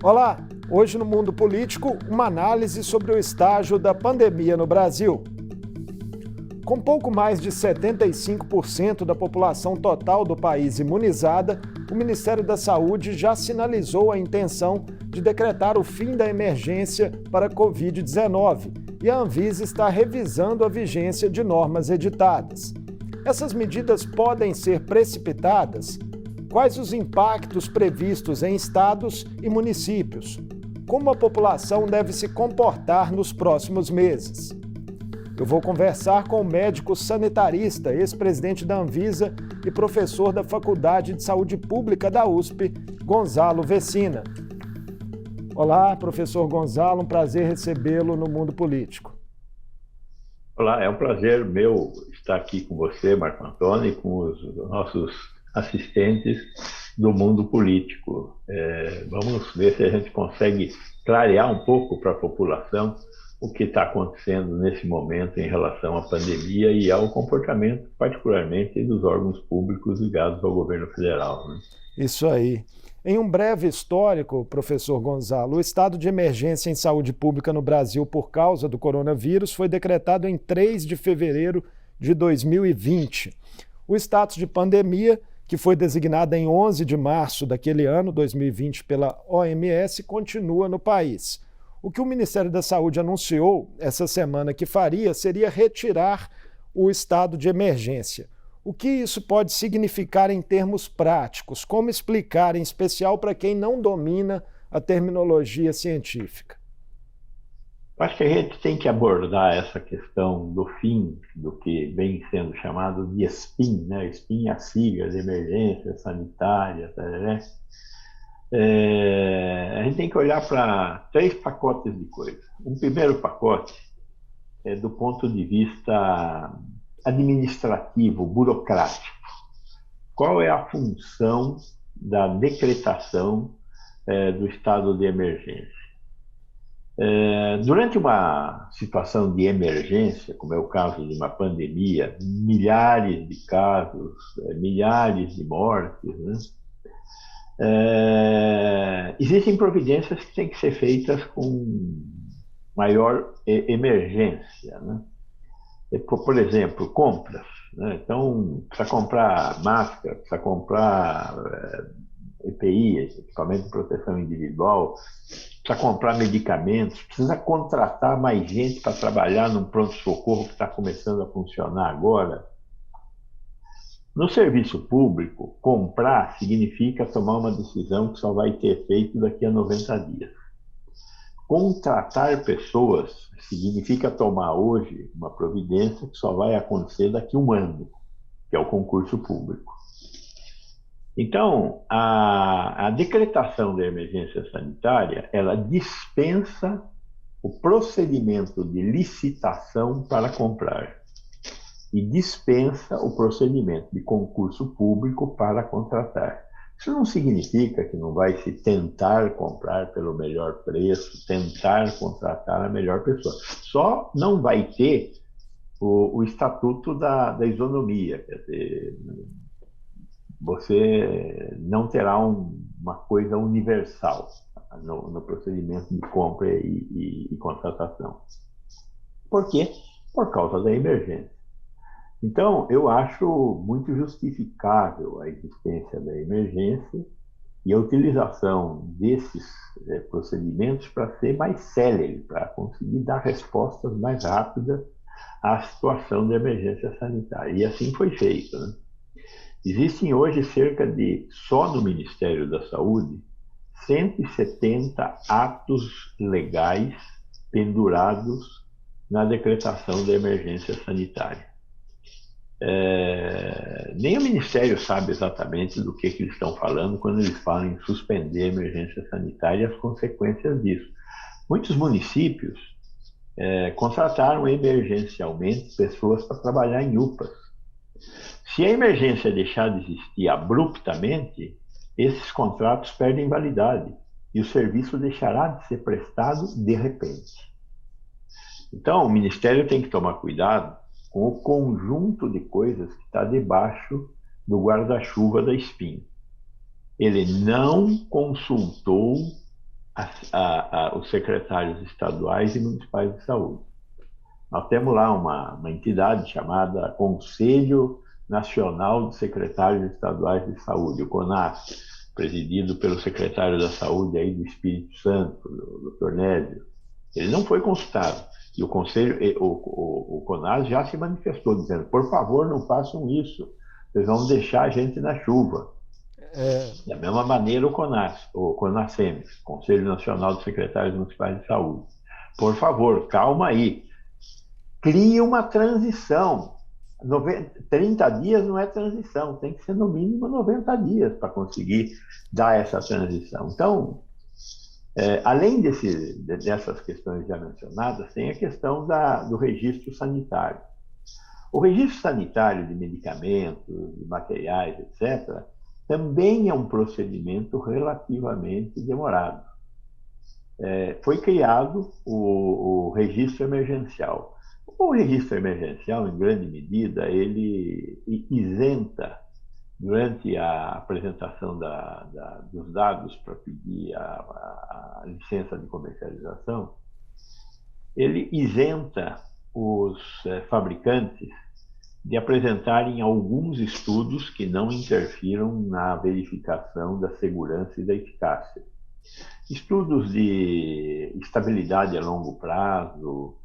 Olá, hoje no Mundo Político, uma análise sobre o estágio da pandemia no Brasil. Com pouco mais de 75% da população total do país imunizada, o Ministério da Saúde já sinalizou a intenção de decretar o fim da emergência para a Covid-19 e a Anvisa está revisando a vigência de normas editadas. Essas medidas podem ser precipitadas? Quais os impactos previstos em estados e municípios? Como a população deve se comportar nos próximos meses? Eu vou conversar com o médico sanitarista, ex-presidente da Anvisa e professor da Faculdade de Saúde Pública da USP, Gonzalo Vecina. Olá, professor Gonzalo, um prazer recebê-lo no Mundo Político. Olá, é um prazer meu estar aqui com você, Marco Antônio, e com os nossos assistentes do Mundo Político. Vamos ver se a gente consegue clarear um pouco para a população o que está acontecendo nesse momento em relação à pandemia e ao comportamento, particularmente, dos órgãos públicos ligados ao governo federal, né? Isso aí. Em um breve histórico, professor Gonzalo, o estado de emergência em saúde pública no Brasil por causa do coronavírus foi decretado em 3 de fevereiro de 2020. O status de pandemia, que foi designado em 11 de março daquele ano, 2020, pela OMS, continua no país. O que o Ministério da Saúde anunciou essa semana que faria seria retirar o estado de emergência. O que isso pode significar em termos práticos? Como explicar, em especial para quem não domina a terminologia científica? Acho que a gente tem que abordar essa questão do fim do que vem sendo chamado de SPIN, né? SPIN é a sigla de emergência sanitária, né? A gente tem que olhar para 3 pacotes de coisas. Um primeiro pacote é do ponto de vista administrativo, burocrático. Qual é a função da decretação do estado de emergência? Durante uma situação de emergência, como é o caso de uma pandemia, milhares de casos, milhares de mortes, né? Existem providências que têm que ser feitas com maior emergência, né? Por exemplo, compras, né? Então, precisa comprar máscara, precisa comprar EPI, equipamento de proteção individual, precisa comprar medicamentos, precisa contratar mais gente para trabalhar num pronto-socorro que está começando a funcionar agora. No serviço público, comprar significa tomar uma decisão que só vai ter efeito daqui a 90 dias. Contratar pessoas significa tomar hoje uma providência que só vai acontecer daqui a 1 ano, que é o concurso público. Então, a decretação da emergência sanitária, ela dispensa o procedimento de licitação para comprar e dispensa o procedimento de concurso público para contratar. Isso não significa que não vai se tentar comprar pelo melhor preço, tentar contratar a melhor pessoa. Só não vai ter o estatuto da isonomia, quer dizer, você não terá uma coisa universal no procedimento de compra e contratação. Por quê? Por causa da emergência. Então, eu acho muito justificável a existência da emergência e a utilização desses procedimentos para ser mais célere, para conseguir dar respostas mais rápidas à situação de emergência sanitária. E assim foi feito, né? Existem hoje só no Ministério da Saúde, 170 atos legais pendurados na decretação da emergência sanitária. Nem o Ministério sabe exatamente do que eles estão falando quando eles falam em suspender a emergência sanitária e as consequências disso. Muitos municípios contrataram emergencialmente pessoas para trabalhar em UPAs. Se a emergência deixar de existir abruptamente, esses contratos perdem validade e o serviço deixará de ser prestado de repente. Então, o Ministério tem que tomar cuidado com o conjunto de coisas que está debaixo do guarda-chuva da SPIN. Ele não consultou os secretários estaduais e municipais de saúde. Nós temos lá uma entidade chamada Conselho Nacional de Secretários Estaduais de Saúde, o CONAS, presidido pelo secretário da Saúde aí do Espírito Santo, o Dr. Nézio. Ele não foi consultado. E o Conselho, o CONAS já se manifestou, dizendo, por favor, não façam isso, vocês vão deixar a gente na chuva. Da mesma maneira, o CONASEMES, Conselho Nacional de Secretários Municipais de Saúde. Por favor, calma aí. Crie uma transição. 30 dias não é transição, tem que ser no mínimo 90 dias para conseguir dar essa transição. Então, além dessas questões já mencionadas, tem a questão do registro sanitário. O registro sanitário de medicamentos, de materiais, etc., também é um procedimento relativamente demorado. Foi criado o registro emergencial. O registro emergencial, em grande medida, ele isenta, durante a apresentação dos dados para pedir a licença de comercialização, ele isenta os fabricantes de apresentarem alguns estudos que não interfiram na verificação da segurança e da eficácia. Estudos de estabilidade a longo prazo,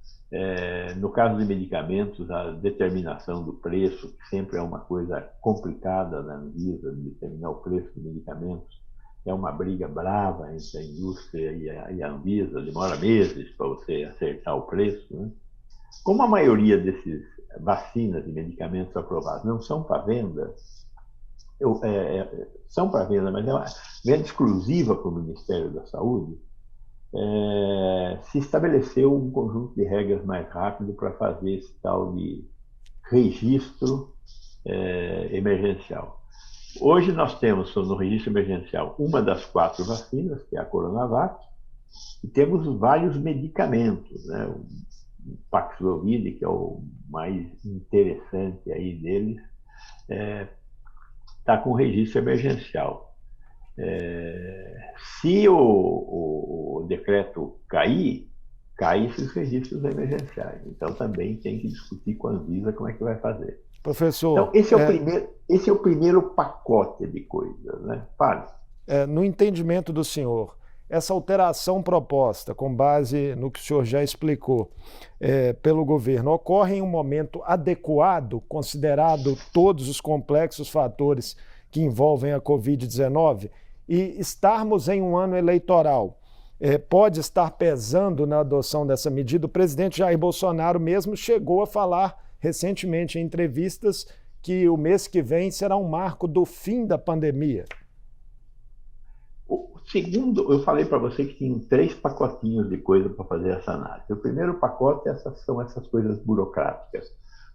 no caso de medicamentos, a determinação do preço, que sempre é uma coisa complicada na Anvisa, de determinar o preço de medicamentos, é uma briga brava entre a indústria e a Anvisa, demora meses para você acertar o preço, né? Como a maioria desses vacinas e medicamentos aprovados não são para venda, são para venda, mas é uma venda exclusiva para o Ministério da Saúde, se estabeleceu um conjunto de regras mais rápido para fazer esse tal de registro emergencial. Hoje nós temos no registro emergencial uma das 4 vacinas, que é a Coronavac, e temos vários medicamentos, né? O Paxlovid, que é o mais interessante aí deles, está com registro emergencial. Se o decreto caem esses registros emergenciais. Então também tem que discutir com a Anvisa como é que vai fazer. Professor... Então, esse é o primeiro pacote de coisas, né? Fale. No entendimento do senhor, essa alteração proposta, com base no que o senhor já explicou, pelo governo, ocorre em um momento adequado, considerado todos os complexos fatores que envolvem a Covid-19, e estarmos em um ano eleitoral pode estar pesando na adoção dessa medida? O presidente Jair Bolsonaro mesmo chegou a falar recentemente em entrevistas que o mês que vem será um marco do fim da pandemia. Segundo, eu falei para você que tinha 3 pacotinhos de coisa para fazer essa análise. O primeiro pacote são essas coisas burocráticas.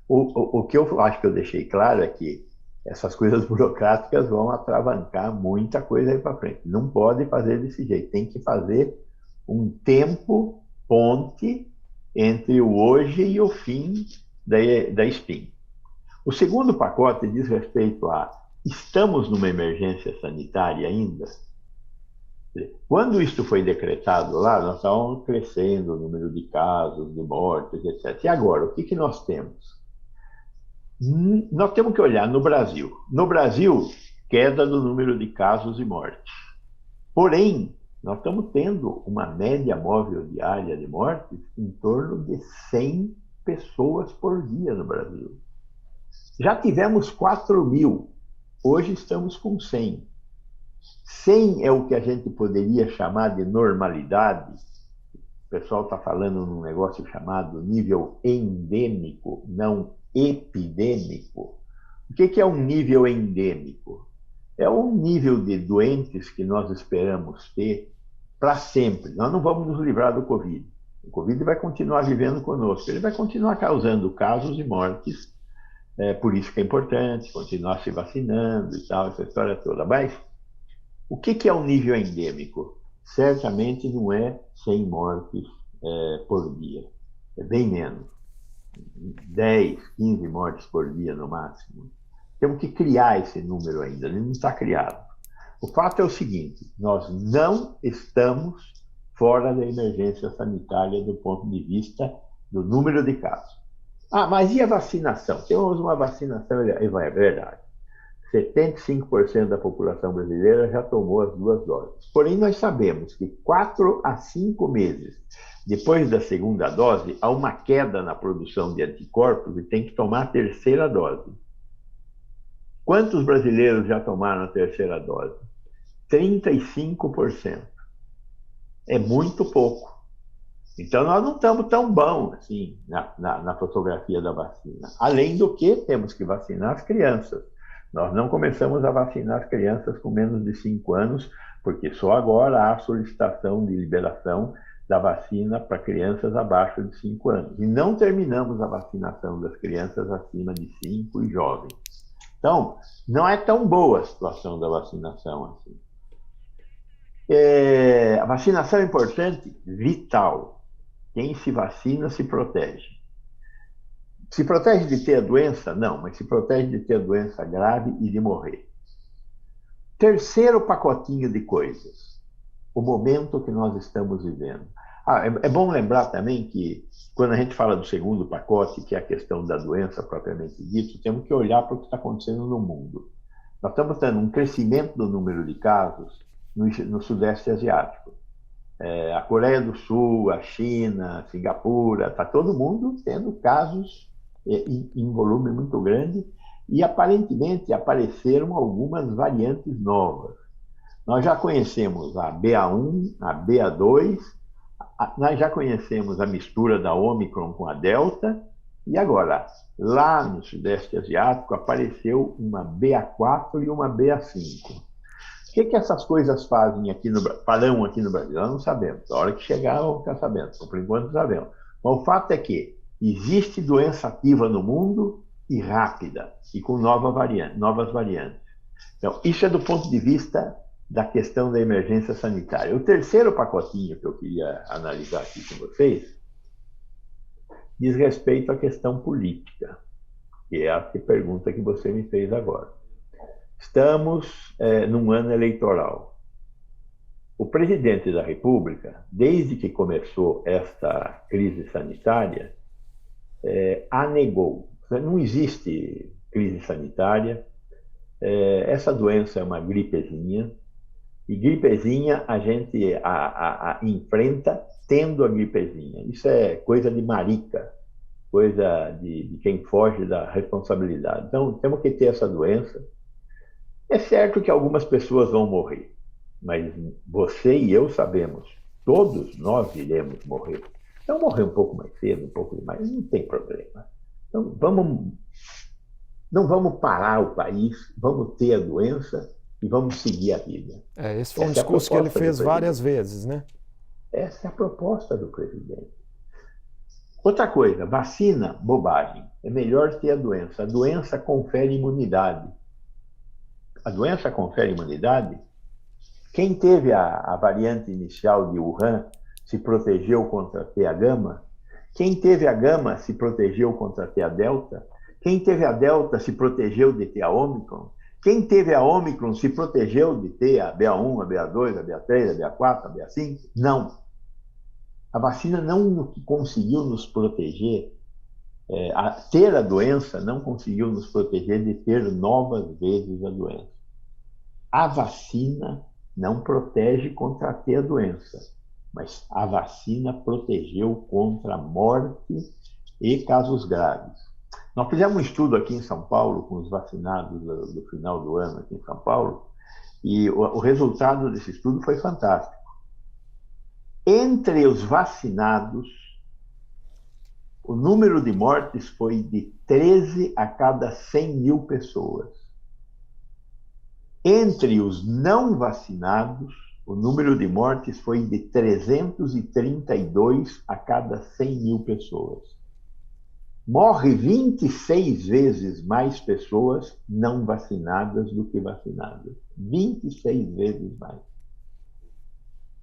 O que eu acho que eu deixei claro é que essas coisas burocráticas vão atravancar muita coisa aí para frente. Não pode fazer desse jeito. Tem que fazer um tempo ponte entre o hoje e o fim da SPIN. O segundo pacote diz respeito a: estamos numa emergência sanitária ainda? Quando isso foi decretado lá, nós estávamos crescendo o número de casos, de mortes, etc. E agora, o que nós temos? Nós temos que olhar no Brasil. No Brasil, queda do número de casos e mortes. Porém, nós estamos tendo uma média móvel diária de mortes em torno de 100 pessoas por dia no Brasil. Já tivemos 4.000, hoje estamos com 100. 100 é o que a gente poderia chamar de normalidade. O pessoal está falando num negócio chamado nível endêmico, não epidêmico. O que é um nível endêmico? É um nível de doentes que nós esperamos ter para sempre. Nós não vamos nos livrar do Covid. O Covid vai continuar vivendo conosco. Ele vai continuar causando casos e mortes. Por isso que é importante continuar se vacinando e tal, essa história toda. Mas o que é um nível endêmico? Certamente não é 100 mortes por dia. É bem menos. 10, 15 mortes por dia no máximo. Temos que criar esse número ainda, ele não está criado. O fato é o seguinte: nós não estamos fora da emergência sanitária do ponto de vista do número de casos. Ah, mas e a vacinação? Temos uma vacinação, é verdade. 75% da população brasileira já tomou as 2 doses. Porém, nós sabemos que 4 a 5 meses depois da segunda dose, há uma queda na produção de anticorpos e tem que tomar a terceira dose. Quantos brasileiros já tomaram a terceira dose? 35%. É muito pouco. Então, nós não estamos tão bons assim na fotografia da vacina. Além do que, temos que vacinar as crianças. Nós não começamos a vacinar as crianças com menos de 5 anos, porque só agora há solicitação de liberação da vacina para crianças abaixo de 5 anos. E não terminamos a vacinação das crianças acima de 5 e jovens. Então, não é tão boa a situação da vacinação assim. A vacinação é importante, vital. Quem se vacina se protege. Se protege de ter a doença? Não, mas se protege de ter a doença grave e de morrer. Terceiro pacotinho de coisas. O momento que nós estamos vivendo. É bom lembrar também que, quando a gente fala do segundo pacote, que é a questão da doença propriamente dita, temos que olhar para o que está acontecendo no mundo. Nós estamos tendo um crescimento do número de casos no Sudeste Asiático. A Coreia do Sul, a China, Singapura, está todo mundo tendo casos em volume muito grande e, aparentemente, apareceram algumas variantes novas. Nós já conhecemos a BA1, a BA2, nós já conhecemos a mistura da Omicron com a Delta, e agora, lá no Sudeste Asiático, apareceu uma BA4 e uma BA5. O que essas coisas fazem farão aqui no Brasil? Nós não sabemos. A hora que chegar, vamos ficar sabendo. Por enquanto, não sabemos. Mas o fato é que existe doença ativa no mundo e rápida, e com novas variantes. Então, isso é do ponto de vista da questão da emergência sanitária. O terceiro pacotinho que eu queria analisar aqui com vocês diz respeito à questão política, que é a pergunta que você me fez agora. Estamos num ano eleitoral. O presidente da República, desde que começou esta crise sanitária, a negou. Não existe crise sanitária. Essa doença é uma gripezinha. E gripezinha a gente enfrenta tendo a gripezinha. Isso é coisa de marica, coisa de quem foge da responsabilidade. Então, temos que ter essa doença. É certo que algumas pessoas vão morrer, mas você e eu sabemos, todos nós iremos morrer. Então, morrer um pouco mais cedo, um pouco mais, não tem problema. Então, não vamos parar o país, vamos ter a doença e vamos seguir a vida. Esse foi um discurso que ele fez várias vezes, né? Essa é a proposta do presidente. Outra coisa, vacina, bobagem. É melhor ter a doença. A doença confere imunidade. A doença confere imunidade? Quem teve a variante inicial de Wuhan se protegeu contra a T a gama? Quem teve a gama se protegeu contra a T a delta? Quem teve a delta se protegeu de ter a Omicron? Quem teve a Omicron se protegeu de ter a BA1, a BA2, a BA3, a BA4, a BA5? Não. A vacina não conseguiu nos proteger, ter a doença não conseguiu nos proteger de ter novas vezes a doença. A vacina não protege contra ter a doença, mas a vacina protegeu contra a morte e casos graves. Nós fizemos um estudo aqui em São Paulo com os vacinados do final do ano aqui em São Paulo, e o resultado desse estudo foi fantástico. Entre os vacinados, o número de mortes foi de 13 a cada 100 mil pessoas. Entre os não vacinados, o número de mortes foi de 332 a cada 100 mil pessoas. Morre 26 vezes mais pessoas não vacinadas do que vacinadas. 26 vezes mais.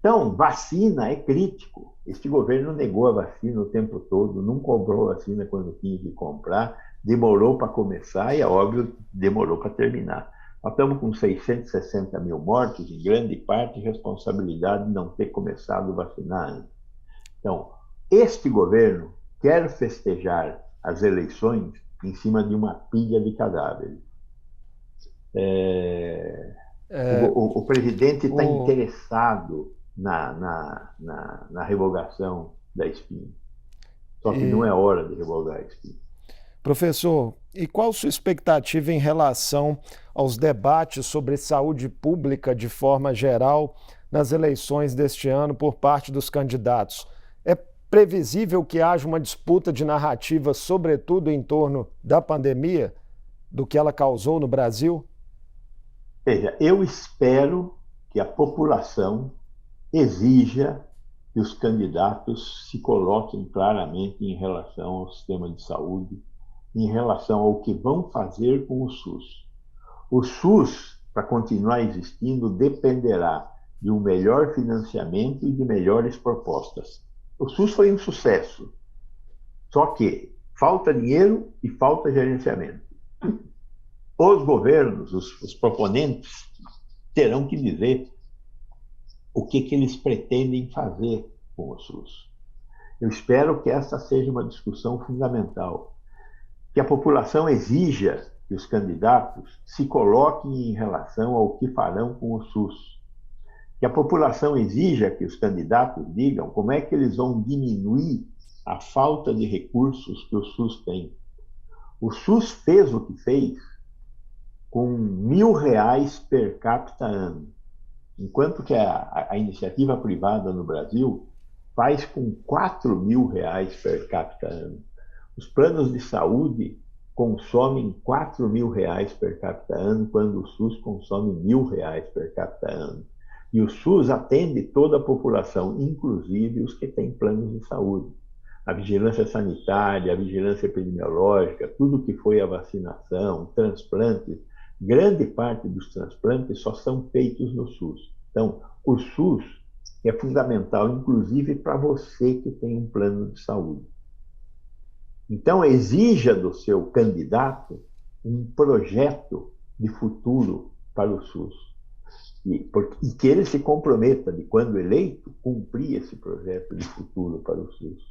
Então, vacina é crítico. Este governo negou a vacina o tempo todo, não comprou a vacina quando tinha que comprar, demorou para começar e, é óbvio, demorou para terminar. Nós estamos com 660 mil mortos, em grande parte responsabilidade de não ter começado a vacinar antes. Então, este governo quer festejar as eleições em cima de uma pilha de cadáveres. O presidente está interessado na revogação da espinha. Só que não é hora de revogar a espinha. Professor, e qual sua expectativa em relação aos debates sobre saúde pública de forma geral nas eleições deste ano por parte dos candidatos? É previsível que haja uma disputa de narrativa, sobretudo em torno da pandemia, do que ela causou no Brasil? Veja, eu espero que a população exija que os candidatos se coloquem claramente em relação ao sistema de saúde, em relação ao que vão fazer com o SUS. O SUS, para continuar existindo, dependerá de um melhor financiamento e de melhores propostas. O SUS foi um sucesso, só que falta dinheiro e falta gerenciamento. Os governos, os proponentes, terão que dizer o que eles pretendem fazer com o SUS. Eu espero que essa seja uma discussão fundamental, que a população exija que os candidatos se coloquem em relação ao que farão com o SUS, que a população exija que os candidatos digam como é que eles vão diminuir a falta de recursos que o SUS tem. O SUS fez o que fez com R$1.000 per capita ano, enquanto que a iniciativa privada no Brasil faz com R$4.000 per capita ano. Os planos de saúde consomem R$4.000 per capita ano, quando o SUS consome R$1.000 per capita ano. E o SUS atende toda a população, inclusive os que têm planos de saúde. A vigilância sanitária, a vigilância epidemiológica, tudo que foi a vacinação, transplantes, grande parte dos transplantes só são feitos no SUS. Então, o SUS é fundamental, inclusive para você que tem um plano de saúde. Então, exija do seu candidato um projeto de futuro para o SUS. E que ele se comprometa, de quando eleito, cumprir esse projeto de futuro para o SUS.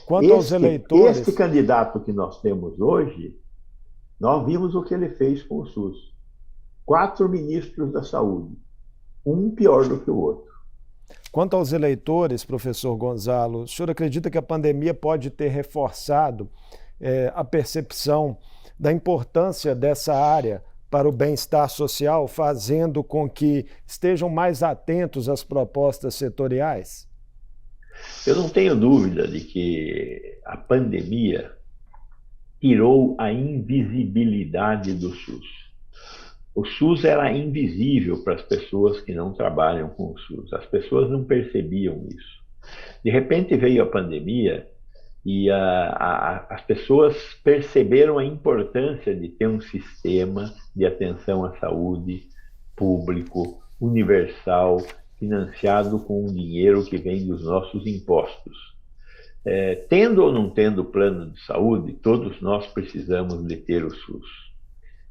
Quanto aos eleitores... Este candidato que nós temos hoje, nós vimos o que ele fez com o SUS. 4 ministros da saúde, um pior do que o outro. Quanto aos eleitores, professor Gonzalo, o senhor acredita que a pandemia pode ter reforçado a percepção da importância dessa área para o bem-estar social, fazendo com que estejam mais atentos às propostas setoriais? Eu não tenho dúvida de que a pandemia tirou a invisibilidade do SUS. O SUS era invisível para as pessoas que não trabalham com o SUS. As pessoas não percebiam isso. De repente veio a pandemia e as pessoas perceberam a importância de ter um sistema de atenção à saúde público, universal, financiado com o dinheiro que vem dos nossos impostos. Tendo ou não tendo plano de saúde, todos nós precisamos de ter o SUS.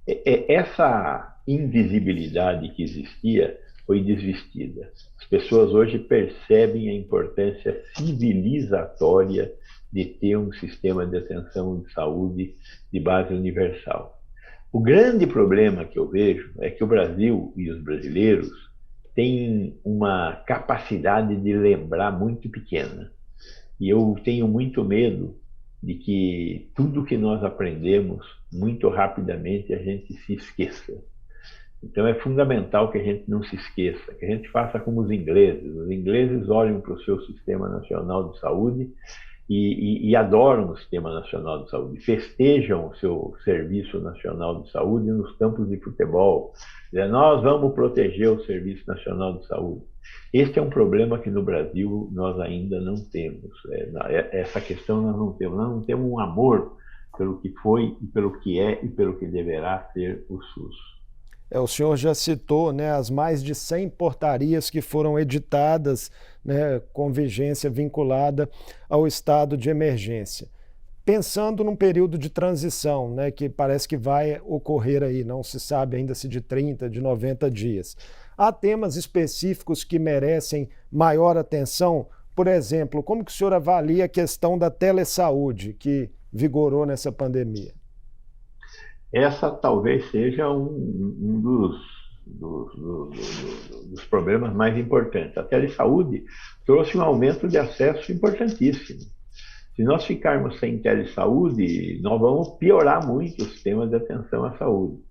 Essa invisibilidade que existia foi desvestida. As pessoas hoje percebem a importância civilizatória de ter um sistema de atenção de saúde de base universal. O grande problema que eu vejo é que o Brasil e os brasileiros têm uma capacidade de lembrar muito pequena. E eu tenho muito medo de que tudo que nós aprendemos, muito rapidamente a gente se esqueça. Então é fundamental que a gente não se esqueça, que a gente faça como os ingleses. Os ingleses olham para o seu Sistema Nacional de Saúde e adoram o Sistema Nacional de Saúde, festejam o seu Serviço Nacional de Saúde nos campos de futebol. Nós vamos proteger o Serviço Nacional de Saúde. Este é um problema que no Brasil nós ainda não temos. Essa questão nós não temos. Nós não temos um amor pelo que foi, e pelo que é e pelo que deverá ser o SUS. O senhor já citou, né, as mais de 100 portarias que foram editadas, né, com vigência vinculada ao estado de emergência. Pensando num período de transição, né, que parece que vai ocorrer aí, não se sabe ainda se de 30, de 90 dias. Há temas específicos que merecem maior atenção? Por exemplo, como que o senhor avalia a questão da telesaúde que vigorou nessa pandemia? Essa talvez seja um dos problemas mais importantes. A telesaúde trouxe um aumento de acesso importantíssimo. Se nós ficarmos sem telesaúde, nós vamos piorar muito o sistema de atenção à saúde.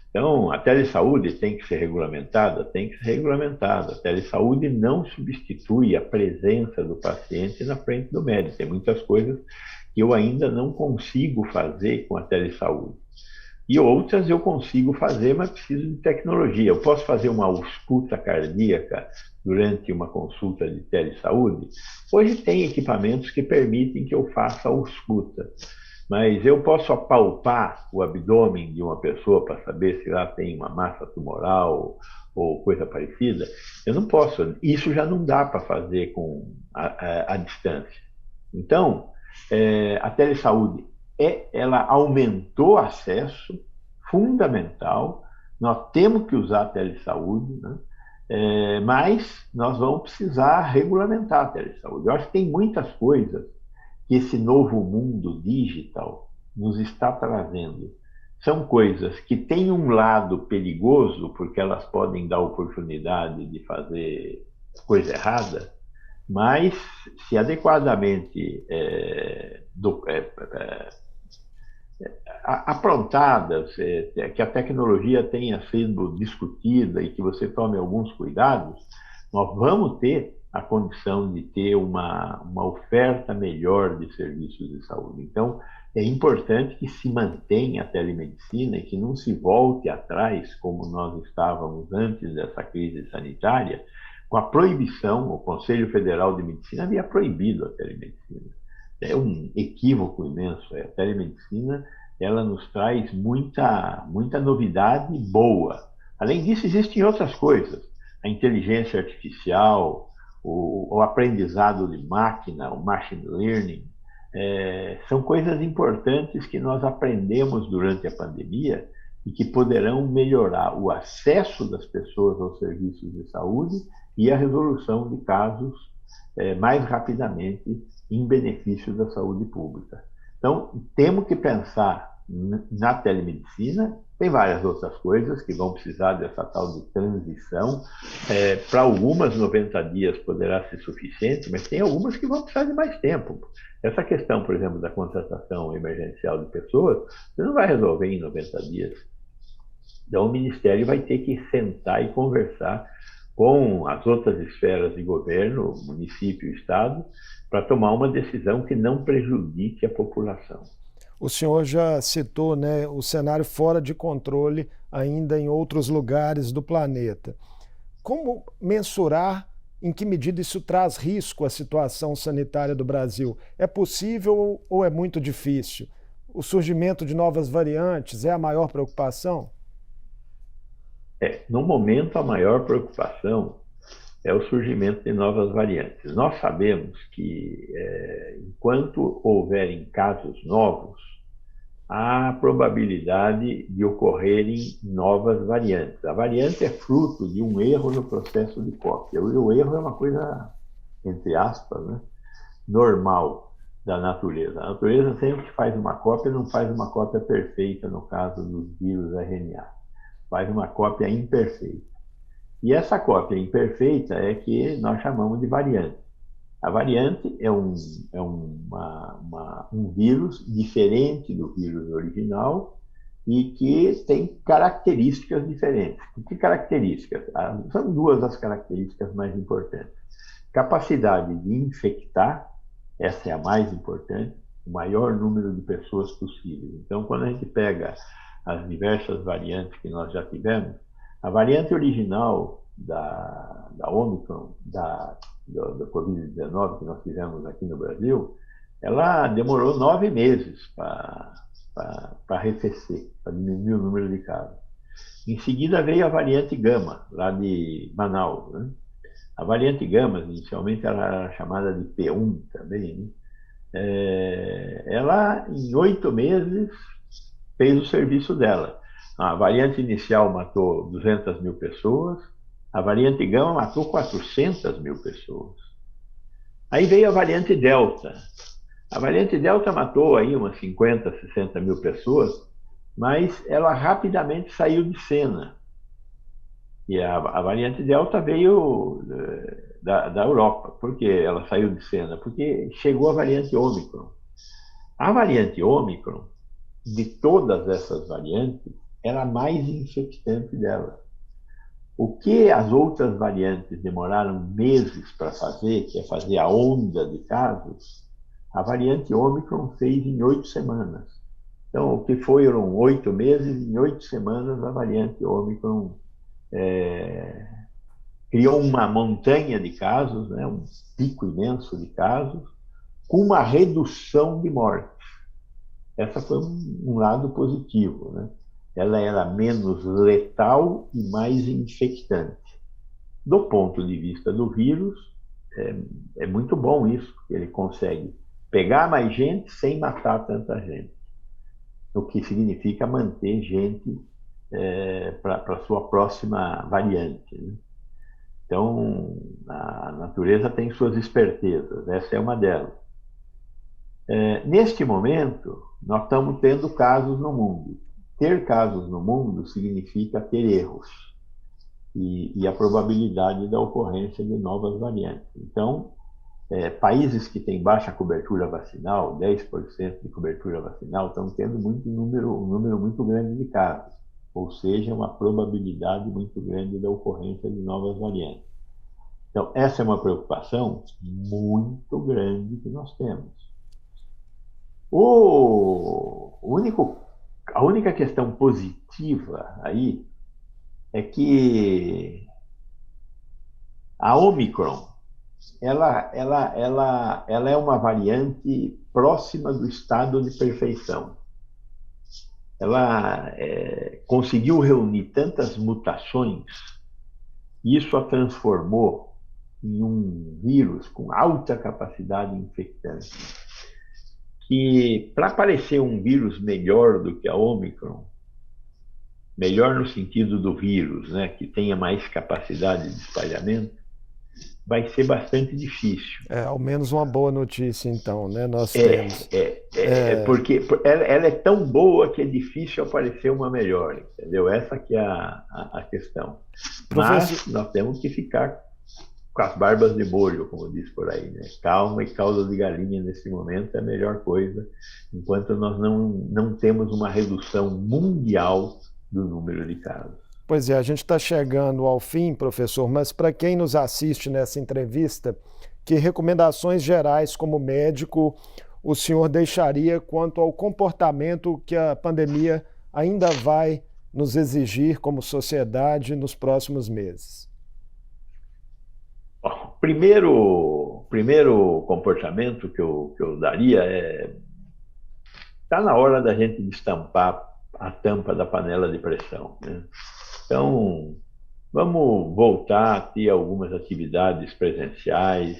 Então, a telesaúde tem que ser regulamentada? Tem que ser regulamentada. A telesaúde não substitui a presença do paciente na frente do médico. Tem muitas coisas que eu ainda não consigo fazer com a telesaúde. E outras eu consigo fazer, mas preciso de tecnologia. Eu posso fazer uma ausculta cardíaca durante uma consulta de telesaúde? Hoje tem equipamentos que permitem que eu faça a ausculta, mas eu posso apalpar o abdômen de uma pessoa para saber se lá tem uma massa tumoral ou coisa parecida? Eu não posso. Isso já não dá para fazer com a distância. Então, a telesaúde ela aumentou o acesso, fundamental. Nós temos que usar a telesaúde, né? Mas nós vamos precisar regulamentar a telesaúde. Eu acho que tem muitas coisas que esse novo mundo digital nos está trazendo. São coisas que têm um lado perigoso, porque elas podem dar oportunidade de fazer coisa errada, mas se adequadamente aprontadas, que a tecnologia tenha sido discutida e que você tome alguns cuidados, nós vamos ter a condição de ter uma oferta melhor de serviços de saúde. Então, é importante que se mantenha a telemedicina e que não se volte atrás, como nós estávamos antes dessa crise sanitária, com a proibição. O Conselho Federal de Medicina havia proibido a telemedicina. É um equívoco imenso. A telemedicina, ela nos traz muita novidade boa. Além disso, existem outras coisas. A inteligência artificial, o aprendizado de máquina, o machine learning, são coisas importantes que nós aprendemos durante a pandemia e que poderão melhorar o acesso das pessoas aos serviços de saúde e a resolução de casos mais rapidamente em benefício da saúde pública. Então, temos que pensar na telemedicina. Tem várias outras coisas que vão precisar dessa tal de transição. Para algumas, 90 dias poderá ser suficiente, mas tem algumas que vão precisar de mais tempo. Essa questão, por exemplo, da contratação emergencial de pessoas, você não vai resolver em 90 dias. Então, o Ministério vai ter que sentar e conversar com as outras esferas de governo, município e Estado, para tomar uma decisão que não prejudique a população. O senhor já citou, né, o cenário fora de controle ainda em outros lugares do planeta. Como mensurar em que medida isso traz risco à situação sanitária do Brasil? É possível ou é muito difícil? O surgimento de novas variantes é a maior preocupação? No momento, a maior preocupação é o surgimento de novas variantes. Nós sabemos que, enquanto houverem casos novos, há probabilidade de ocorrerem novas variantes. A variante é fruto de um erro no processo de cópia. O erro é uma coisa, entre aspas, né, normal da natureza. A natureza sempre que faz uma cópia, não faz uma cópia perfeita no caso dos vírus RNA. Faz uma cópia imperfeita. E essa cópia imperfeita é que nós chamamos de variante. A variante é um vírus diferente do vírus original e que tem características diferentes. Que características? São duas as características mais importantes. Capacidade de infectar, essa é a mais importante, o maior número de pessoas possível. Então, quando a gente pega as diversas variantes que nós já tivemos, a variante original da Omicron, da Covid-19 que nós tivemos aqui no Brasil, ela demorou 9 meses para arrefecer, para diminuir o número de casos. Em seguida veio a variante Gama, lá de Manaus, né? A variante Gama, inicialmente, ela era chamada de P1 também, né? ela, em 8 meses, fez o serviço dela. A variante inicial matou 200 mil pessoas, a variante Gama matou 400 mil pessoas. Aí veio a variante Delta. A variante Delta matou aí umas 50, 60 mil pessoas, mas ela rapidamente saiu de cena. E a variante Delta veio da Europa. Por que ela saiu de cena? Porque chegou a variante Ômicron. A variante Ômicron, de todas essas variantes, era a mais infectante dela. O que as outras variantes demoraram meses para fazer, que é fazer a onda de casos, a variante Ômicron fez em 8 semanas. Então, o que foram 8 meses, em 8 semanas a variante Ômicron criou uma montanha de casos, né, um pico imenso de casos, com uma redução de mortes. Essa foi um lado positivo, né? Ela era menos letal e mais infectante. Do ponto de vista do vírus, é muito bom isso, porque ele consegue pegar mais gente sem matar tanta gente, o que significa manter gente para a sua próxima variante, né? Então, a natureza tem suas espertezas, essa é uma delas. Neste momento, nós estamos tendo casos no mundo. Ter casos no mundo significa ter erros e a probabilidade da ocorrência de novas variantes. Então, países que têm baixa cobertura vacinal, 10% de cobertura vacinal, estão tendo um número muito grande de casos, ou seja, uma probabilidade muito grande da ocorrência de novas variantes. Então, essa é uma preocupação muito grande que nós temos. A única questão positiva aí é que a Omicron, ela é uma variante próxima do estado de perfeição. Ela conseguiu reunir tantas mutações, e isso a transformou em um vírus com alta capacidade infectante, que para parecer um vírus melhor do que a Omicron, melhor no sentido do vírus, né, que tenha mais capacidade de espalhamento, vai ser bastante difícil. Ao menos uma boa notícia, então, né? Nós temos. Porque ela é tão boa que é difícil aparecer uma melhor, entendeu? Essa que é a questão. Mas nós temos que ficar com as barbas de molho, como diz por aí, né? Calma e cauda de galinha nesse momento é a melhor coisa, enquanto nós não temos uma redução mundial do número de casos. Pois é, a gente está chegando ao fim, professor, mas para quem nos assiste nessa entrevista, que recomendações gerais como médico o senhor deixaria quanto ao comportamento que a pandemia ainda vai nos exigir como sociedade nos próximos meses? O primeiro comportamento que eu daria está na hora da gente destampar a tampa da panela de pressão, né? Então, vamos voltar a ter algumas atividades presenciais,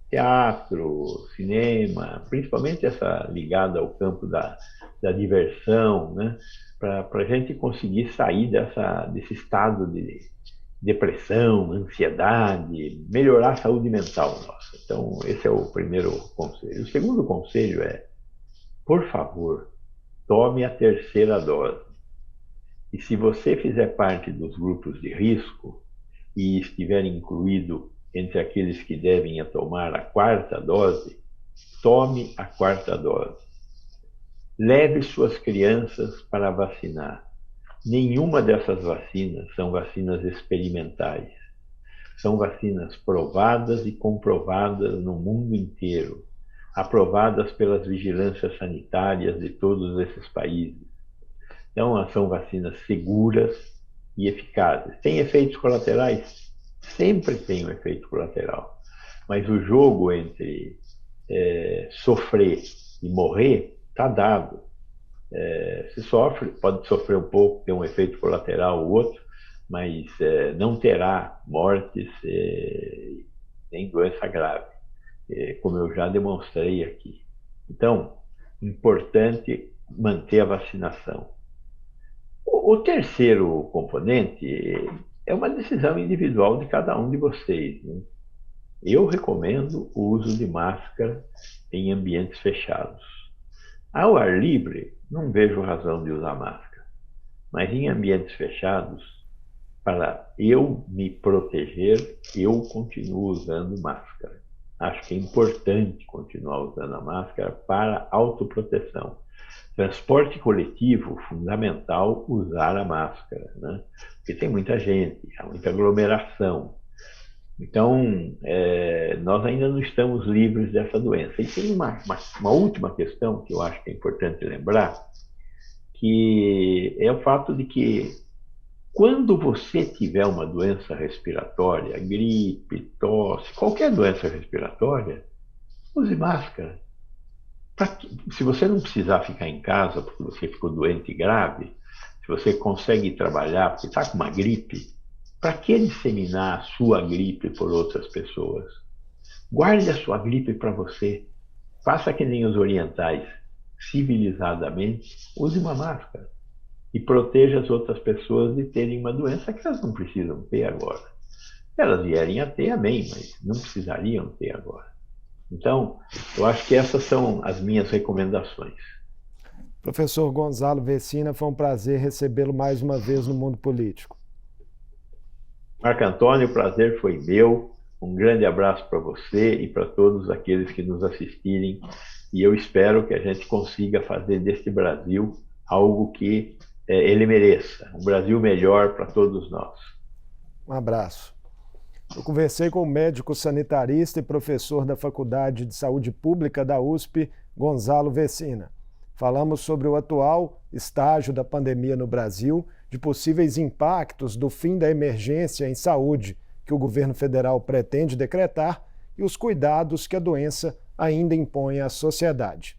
teatro, cinema, principalmente essa ligada ao campo da diversão, né? Para a gente conseguir sair desse estado de depressão, ansiedade, melhorar a saúde mental nossa. Então, esse é o primeiro conselho. O segundo conselho é, por favor, tome a terceira dose. E se você fizer parte dos grupos de risco e estiver incluído entre aqueles que devem tomar a quarta dose, tome a quarta dose. Leve suas crianças para vacinar. Nenhuma dessas vacinas são vacinas experimentais. São vacinas provadas e comprovadas no mundo inteiro, aprovadas pelas vigilâncias sanitárias de todos esses países. Então, são vacinas seguras e eficazes. Tem efeitos colaterais? Sempre tem um efeito colateral. Mas o jogo entre sofrer e morrer está dado. Se sofre, pode sofrer um pouco, ter um efeito colateral ou outro, mas não terá mortes nem doença grave. como eu já demonstrei aqui. Então, importante manter a vacinação. O terceiro componente é uma decisão individual de cada um de vocês, né? Eu recomendo o uso de máscara em ambientes fechados. Ao ar livre, não vejo razão de usar máscara, mas em ambientes fechados, para eu me proteger, eu continuo usando máscara. Acho que é importante continuar usando a máscara para autoproteção. Transporte coletivo, fundamental usar a máscara, né? Porque tem muita gente, há muita aglomeração. Então, nós ainda não estamos livres dessa doença. E tem uma última questão que eu acho que é importante lembrar, que é o fato de que quando você tiver uma doença respiratória, gripe, tosse, qualquer doença respiratória, use máscara. Se você não precisar ficar em casa porque você ficou doente grave, se você consegue trabalhar porque está com uma gripe, para que disseminar a sua gripe por outras pessoas? Guarde a sua gripe para você. Faça que nem os orientais, civilizadamente, use uma máscara e proteja as outras pessoas de terem uma doença que elas não precisam ter agora. Se elas vierem a ter, amém, mas não precisariam ter agora. Então, eu acho que essas são as minhas recomendações. Professor Gonzalo Vecina, foi um prazer recebê-lo mais uma vez no Mundo Político. Marco Antônio, o prazer foi meu. Um grande abraço para você e para todos aqueles que nos assistirem. E eu espero que a gente consiga fazer deste Brasil algo que ele mereça. Um Brasil melhor para todos nós. Um abraço. Eu conversei com o médico sanitarista e professor da Faculdade de Saúde Pública da USP, Gonzalo Vecina. Falamos sobre o atual estágio da pandemia no Brasil, de possíveis impactos do fim da emergência em saúde que o governo federal pretende decretar e os cuidados que a doença ainda impõe à sociedade.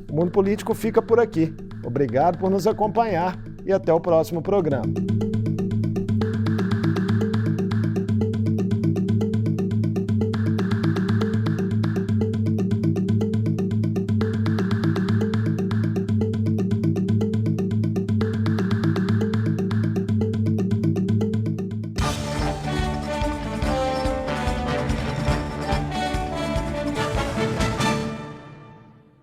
O Mundo Político fica por aqui. Obrigado por nos acompanhar e até o próximo programa.